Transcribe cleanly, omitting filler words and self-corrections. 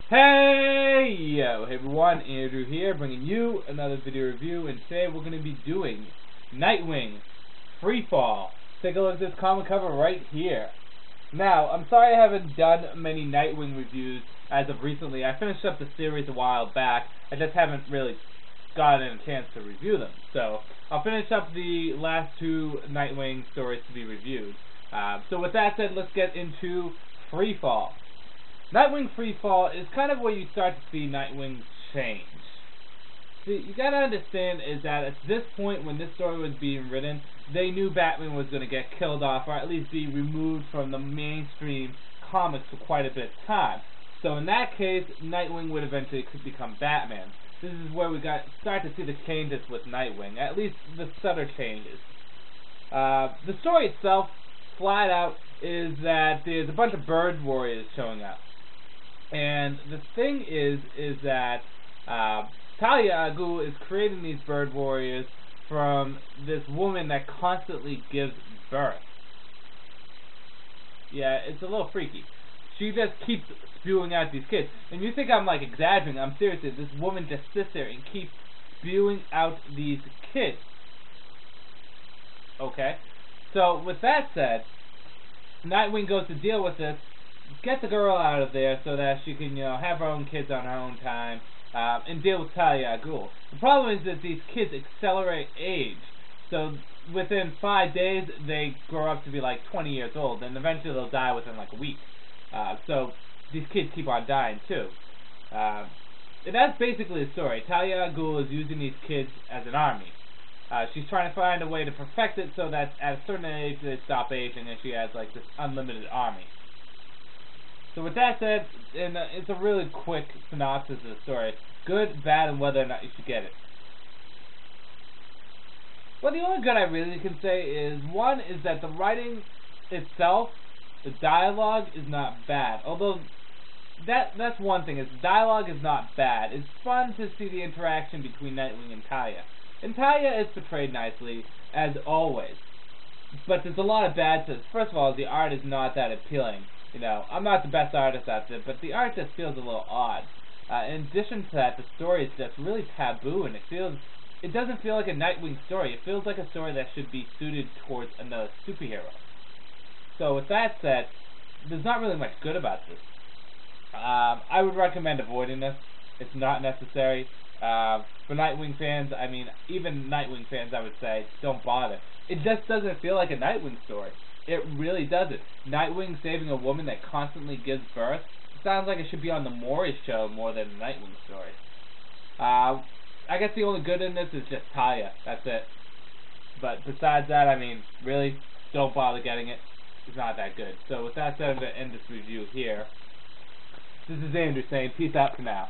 Hey yo, hey everyone, Andrew here, bringing you another video review, and today we're going to be doing Nightwing, Freefall. Take a look at this comic cover right here. Now, I'm sorry I haven't done many Nightwing reviews as of recently. I finished up the series a while back, I just haven't really gotten a chance to review them. So, I'll finish up the last two Nightwing stories to be reviewed. So with that said, let's get into Freefall. Nightwing Freefall is kind of where you start to see Nightwing change. See, you gotta understand is that at this point when this story was being written, they knew Batman was gonna get killed off, or at least be removed from the mainstream comics for quite a bit of time. So in that case, Nightwing would eventually become Batman. This is where we start to see the changes with Nightwing, at least the subtle changes. The story itself, flat out, is that there's a bunch of bird warriors showing up. And the thing is that Talia al Ghul is creating these bird warriors from this woman that constantly gives birth. Yeah, it's a little freaky. She just keeps spewing out these kids. And you think I'm like exaggerating, I'm serious. This woman just sits there and keeps spewing out these kids. Okay? So, with that said, Nightwing goes to deal with this, get the girl out of there so that she can, have her own kids on her own time, and deal with Talia al Ghul. The problem is that these kids accelerate age. So within 5 days, they grow up to be like 20 years old, and eventually they'll die within like a week. So these kids keep on dying too. And that's basically the story. Talia al Ghul is using these kids as an army. She's trying to find a way to perfect it so that at a certain age they stop aging and she has like this unlimited army. So with that said, and it's a really quick synopsis of the story. Good, bad, and whether or not you should get it. Well, the only good I really can say is, one, is that the writing itself, the dialogue, is not bad. Although, that's one thing, is the dialogue is not bad. It's fun to see the interaction between Nightwing and Talia. And Talia is portrayed nicely, as always. But there's a lot of bad to this. First of all, the art is not that appealing. I'm not the best artist out there, but the art just feels a little odd. In addition to that, the story is just really taboo, and it doesn't feel like a Nightwing story. It feels like a story that should be suited towards another superhero. So with that said, there's not really much good about this. I would recommend avoiding this. It's not necessary. For Nightwing fans, I mean, even Nightwing fans, I would say, don't bother. It just doesn't feel like a Nightwing story. It really doesn't. Nightwing saving a woman that constantly gives birth, it sounds like it should be on the Maury show more than a Nightwing story. I guess the only good in this is just Talia. That's it. But besides that, I mean, really, don't bother getting it. It's not that good. So with that said, I'm going to end this review here. This is Andrew saying peace out for now.